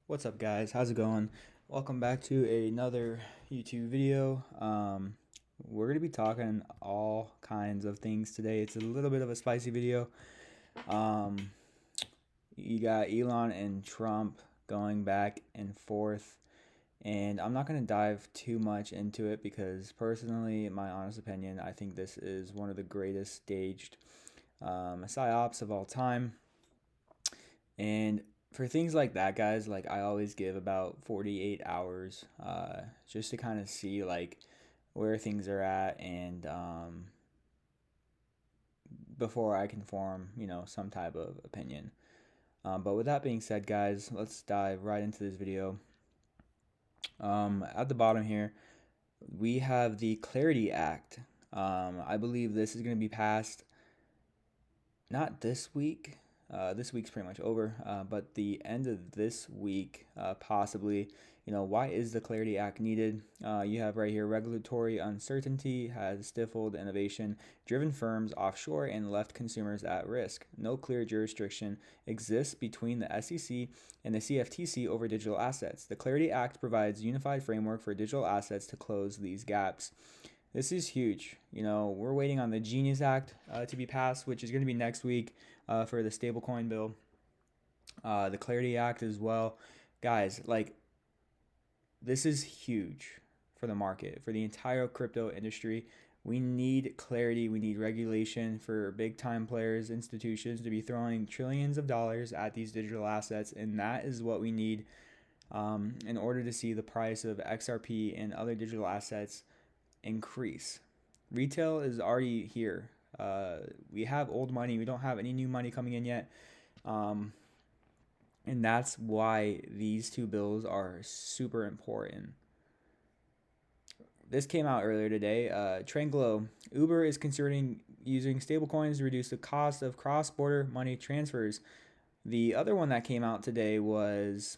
What's up, guys? How's it going? Welcome back to another YouTube video. We're going to be talking all kinds of things today. It's a little bit of a spicy video. Um, you got Elon and Trump going back and forth, and I'm not going to dive too much into it because, personally, in my honest opinion, I think this is one of the greatest staged psyops of all time. And for things like that, guys, like I always give about 48 hours just to kind of see like where things are at and before I can form, some type of opinion. But with that being said, guys, let's dive right into this video. At the bottom here, we have the Clarity Act. I believe this is going to be passed not this week. This week's pretty much over, but the end of this week, possibly. Why is the Clarity Act needed? You have right here regulatory uncertainty has stifled innovation, driven firms offshore, and left consumers at risk. No clear jurisdiction exists between the SEC and the CFTC over digital assets. The Clarity Act provides unified framework for digital assets to close these gaps. This is huge. We're waiting on the Genius Act to be passed, which is going to be next week for the stablecoin bill. The Clarity Act as well. Guys, like, this is huge for the market, for the entire crypto industry. We need clarity. We need regulation for big time players, institutions to be throwing trillions of dollars at these digital assets. And that is what we need in order to see the price of XRP and other digital assets increase. Retail is already here. We have old money. We don't have any new money coming in yet. And that's why these two bills are super important. This came out earlier today. Tranglo, Uber is considering using stablecoins to reduce the cost of cross-border money transfers. The other one that came out today was,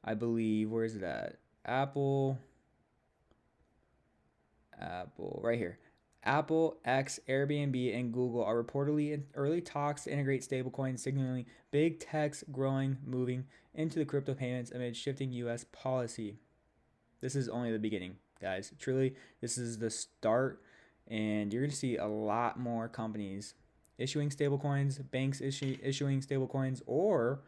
I believe, where is it at? Apple, right here. Apple, X, Airbnb, and Google are reportedly in early talks to integrate stablecoins, signaling big tech's moving into the crypto payments amid shifting U.S. policy. This is only the beginning, guys. Truly, this is the start, and you're going to see a lot more companies issuing stablecoins, banks issuing stablecoins, or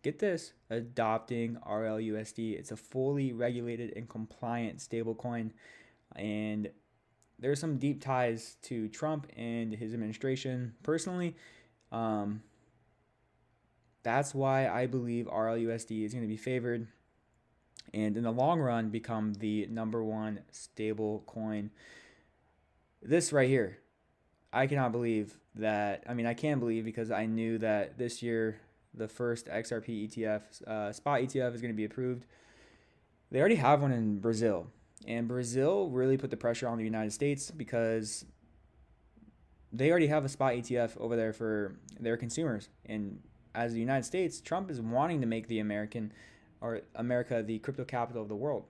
get this, adopting RLUSD. It's a fully regulated and compliant stablecoin, and there's some deep ties to Trump and his administration. Personally, that's why I believe RLUSD is going to be favored and in the long run become the number one stable coin. This right here, I cannot believe that. I mean, I can believe because I knew that this year the first XRP ETF, spot ETF, is going to be approved. They already have one in Brazil. And Brazil really put the pressure on the United States because they already have a spot ETF over there for their consumers. And as the United States, Trump is wanting to make the America the crypto capital of the world.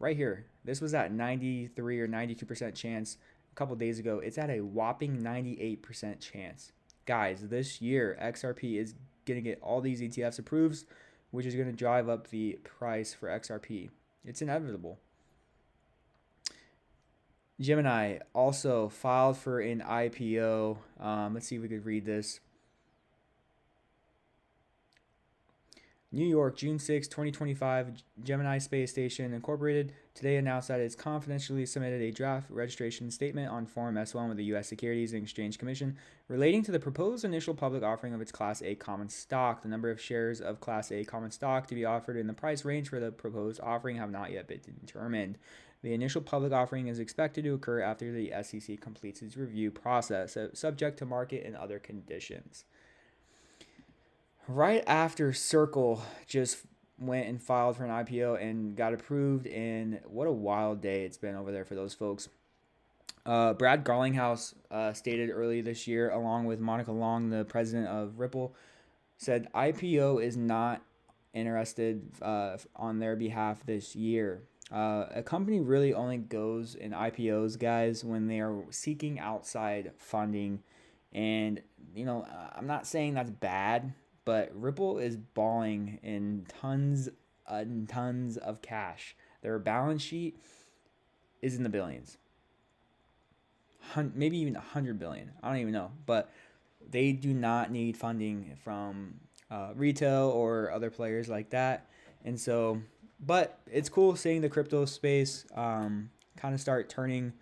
Right here. This was at 93 or 92% chance a couple days ago. It's at a whopping 98% chance. Guys, this year XRP is going to get all these ETFs approved, which is going to drive up the price for XRP. It's inevitable. Gemini also filed for an IPO. Let's see if we could read this. New York, June 6, 2025, Gemini Space Station Incorporated today announced that it's confidentially submitted a draft registration statement on Form S-1 with the U.S. Securities and Exchange Commission relating to the proposed initial public offering of its Class A common stock. The number of shares of Class A common stock to be offered and the price range for the proposed offering have not yet been determined. The initial public offering is expected to occur after the SEC completes its review process, subject to market and other conditions. Right after Circle just went and filed for an IPO and got approved, and what a wild day it's been over there for those folks. Brad Garlinghouse stated early this year, along with Monica Long, the president of Ripple, said IPO is not interested on their behalf this year. A company really only goes in IPOs, guys, when they are seeking outside funding. And, I'm not saying that's bad, but Ripple is balling in tons and tons of cash. Their balance sheet is in the billions, maybe even 100 billion. I don't even know, but they do not need funding from retail or other players like that. And so, but it's cool seeing the crypto space kind of start turning,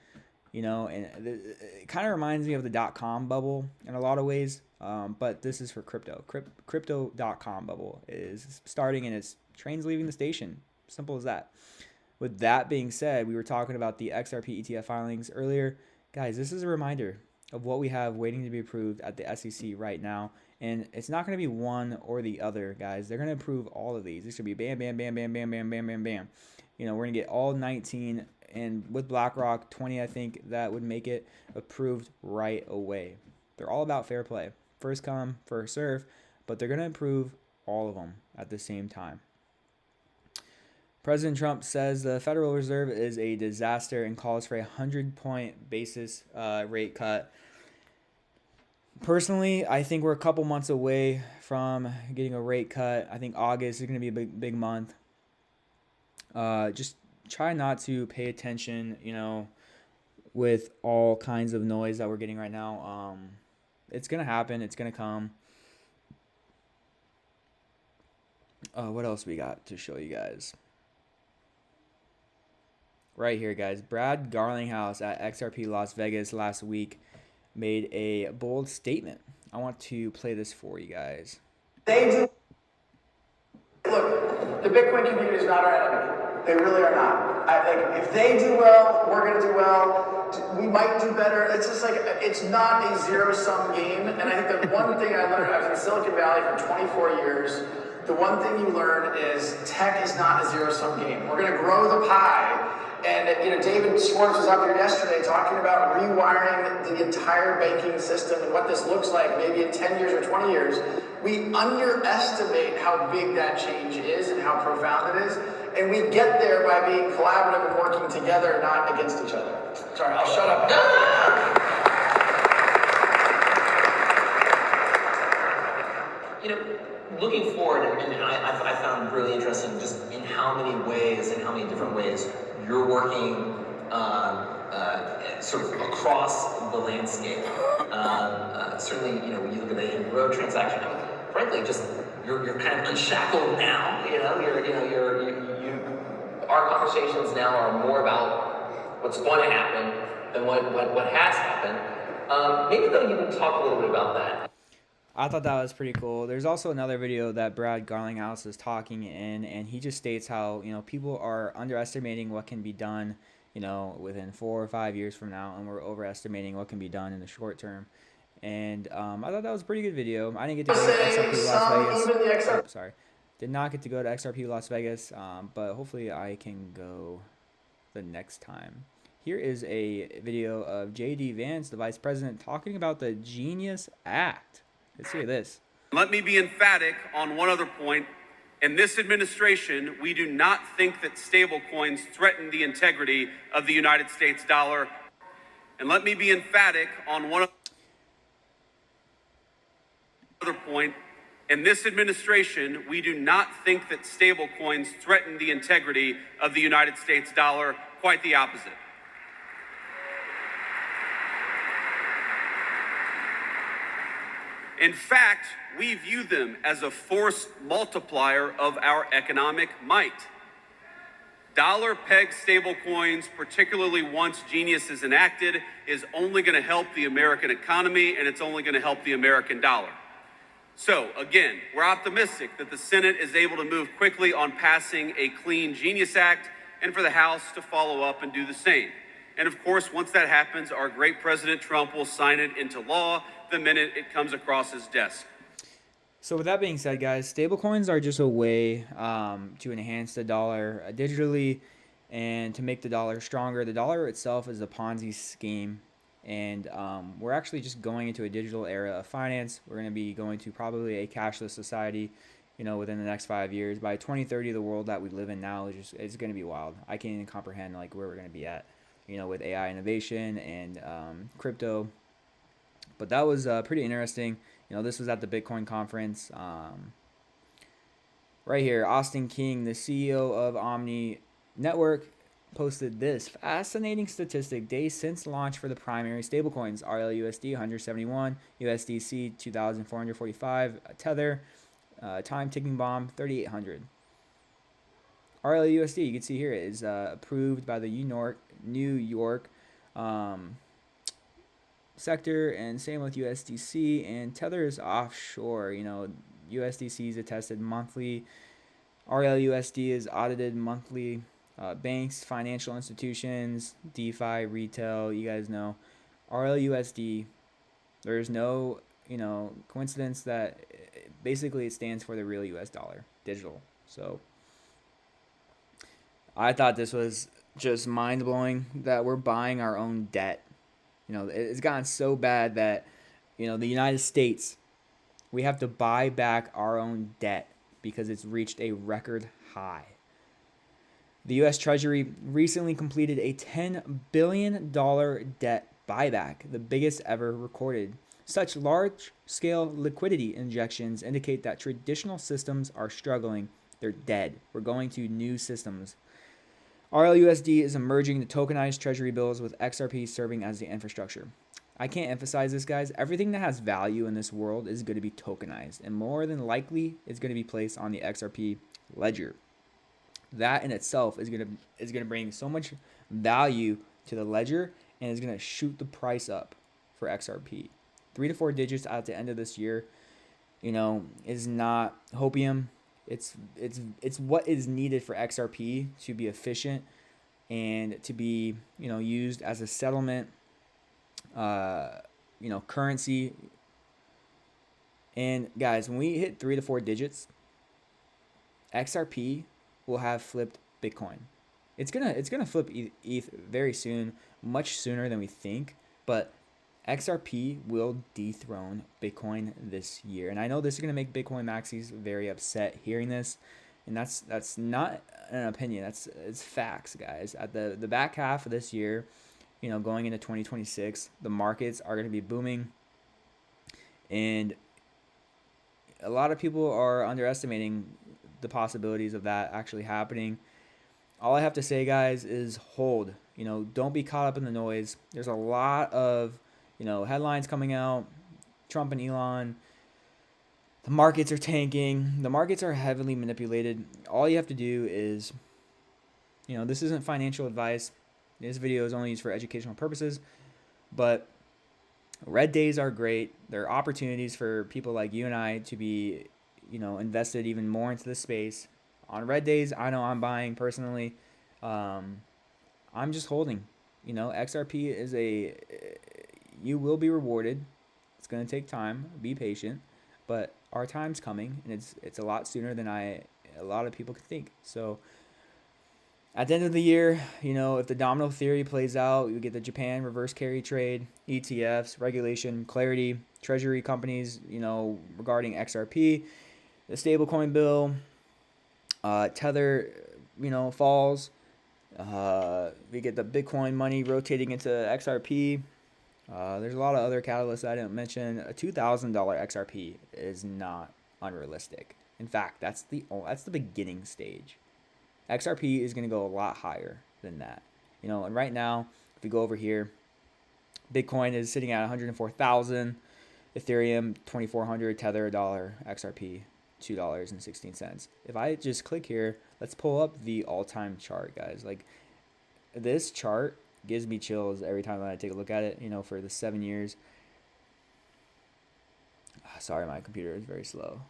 and it kind of reminds me of the .com bubble in a lot of ways. But this is for crypto. Crypto.com bubble is starting and its train's leaving the station. Simple as that. With that being said, we were talking about the XRP ETF filings earlier. Guys, this is a reminder of what we have waiting to be approved at the SEC right now. And it's not going to be one or the other, guys. They're going to approve all of these. This should be bam, bam, bam, bam, bam, bam, bam, bam, bam. We're going to get all 19. And with BlackRock, 20, I think that would make it approved right away. They're all about fair play. First come, first serve. But they're going to approve all of them at the same time. President Trump says the Federal Reserve is a disaster and calls for a 100-point basis rate cut. Personally, I think we're a couple months away from getting a rate cut. I think August is going to be a big month. Just try not to pay attention, with all kinds of noise that we're getting right now. It's going to happen. It's going to come. What else we got to show you guys? Right here, guys. Brad Garlinghouse at XRP Las Vegas last week made a bold statement. I want to play this for you guys. They do. Look, the Bitcoin community is not our enemy. They really are not. If they do well, we're going to do well. We might do better. It's just like, it's not a zero-sum game. And I think the one thing I learned, I was in Silicon Valley for 24 years. The one thing you learn is tech is not a zero-sum game. We're going to grow the pie. And David Schwartz was up here yesterday talking about rewiring the entire banking system and what this looks like maybe in 10 years or 20 years. We underestimate how big that change is and how profound it is. And we get there by being collaborative and working together, not against each other. Sorry, I'll shut up. Looking forward, and I found really interesting just in how many ways and how many different ways you're working sort of across the landscape. Certainly, you look at the Hidden Road transaction. Frankly, just you're kind of unshackled now. Our conversations now are more about what's going to happen than what has happened. Maybe though you can talk a little bit about that. I thought that was pretty cool. There's also another video that Brad Garlinghouse is talking in, and he just states how, people are underestimating what can be done, within 4 or 5 years from now, and we're overestimating what can be done in the short term. And I thought that was a pretty good video. I didn't get to go to XRP Las Vegas. Oh, sorry. Did not get to go to XRP Las Vegas, but hopefully I can go the next time. Here is a video of J.D. Vance, the vice president, talking about the Genius Act. Let's hear this. Let me be emphatic on one other point. In this administration, we do not think that stablecoins threaten the integrity of the United States dollar. And let me be emphatic on one other point. In this administration, we do not think that stablecoins threaten the integrity of the United States dollar. Quite the opposite. In fact, we view them as a force multiplier of our economic might. Dollar-pegged stablecoins, particularly once Genius is enacted, is only going to help the American economy, and it's only going to help the American dollar. So, again, we're optimistic that the Senate is able to move quickly on passing a clean Genius Act, and for the House to follow up and do the same. And of course, once that happens, our great President Trump will sign it into law the minute it comes across his desk. So with that being said, guys, stablecoins are just a way to enhance the dollar digitally and to make the dollar stronger. The dollar itself is a Ponzi scheme, and we're actually just going into a digital era of finance. We're going to be going to probably a cashless society, within the next 5 years. By 2030, the world that we live in now it's going to be wild. I can't even comprehend where we're going to be at, with AI innovation and crypto. But that was pretty interesting. This was at the Bitcoin conference. Right here, Austin King, the CEO of Omni Network, posted this fascinating statistic: days since launch for the primary stablecoins, RLUSD 171, USDC 2,445, Tether, time ticking bomb 3,800. RLUSD, you can see here, is approved by the New York um, sector, and same with USDC. And Tether is offshore. USDC is attested monthly. RLUSD is audited monthly. Banks, financial institutions, DeFi, retail, you guys know. RLUSD, there's no, coincidence that basically it stands for the real US dollar, digital. So I thought this was just mind blowing that we're buying our own debt. It's gotten so bad that, the United States, we have to buy back our own debt because it's reached a record high. The U.S. Treasury recently completed a $10 billion debt buyback, the biggest ever recorded. Such large scale liquidity injections indicate that traditional systems are struggling. They're dead. We're going to new systems. RLUSD is emerging to tokenized treasury bills with XRP serving as the infrastructure. I can't emphasize this, guys. Everything that has value in this world is going to be tokenized, and more than likely is going to be placed on the XRP ledger. That in itself is gonna bring so much value to the ledger, and is gonna shoot the price up for XRP. 3 to 4 digits at the end of this year, is not hopium. It's what is needed for XRP to be efficient and to be used as a settlement currency. And guys, when we hit 3 to 4 digits, XRP will have flipped Bitcoin. It's gonna flip ETH very soon, much sooner than we think. But XRP will dethrone Bitcoin this year, and I know this is gonna make Bitcoin maxis very upset hearing this, and that's not an opinion. It's facts, guys. At the back half of this year, going into 2026, the markets are gonna be booming, and a lot of people are underestimating the possibilities of that actually happening. All I have to say, guys, is hold. Don't be caught up in the noise. There's a lot of, headlines coming out. Trump and Elon. The markets are tanking. The markets are heavily manipulated. All you have to do is, this isn't financial advice. This video is only used for educational purposes. But red days are great. They're opportunities for people like you and I to be, invested even more into the space. On red days, I know I'm buying personally. I'm just holding. XRP is you will be rewarded. It's going to take time. Be patient. But our time's coming, and it's a lot sooner than a lot of people could think. So at the end of the year, if the domino theory plays out, you get the Japan reverse carry trade, ETFs, regulation, clarity, treasury companies, regarding XRP, the stablecoin bill, Tether, falls. We get the Bitcoin money rotating into XRP. There's a lot of other catalysts I didn't mention. A $2,000 XRP is not unrealistic. In fact, that's the beginning stage. XRP is going to go a lot higher than that. And right now, if we go over here, Bitcoin is sitting at 104,000, Ethereum 2,400, Tether $1, XRP $2.16. If I just click here, let's pull up the all-time chart, guys. Like, this chart gives me chills every time I take a look at it, for the 7 years. Sorry, my computer is very slow.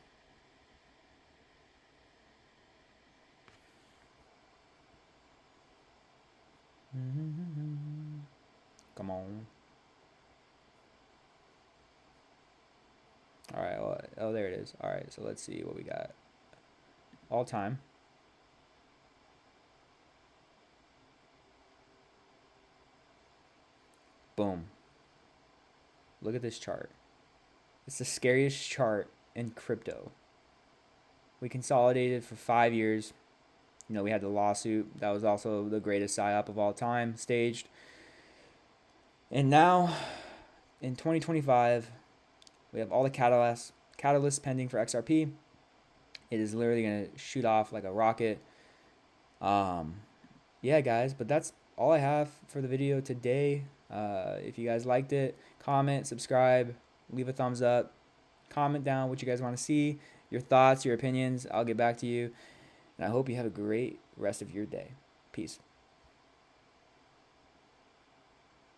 Come on. All right. Well, oh, there it is. All right. So let's see what we got. All time. Boom. Look at this chart. It's the scariest chart in crypto. We consolidated for 5 years. We had the lawsuit. That was also the greatest psyop of all time, staged. And now, in 2025, We have all the catalysts pending for XRP. It is literally going to shoot off like a rocket. Um, yeah, guys, but that's all I have for the video today. If you guys liked it, comment, subscribe, leave a thumbs up, comment down what you guys want to see, your thoughts, your opinions. I'll get back to you. And I hope you have a great rest of your day. Peace.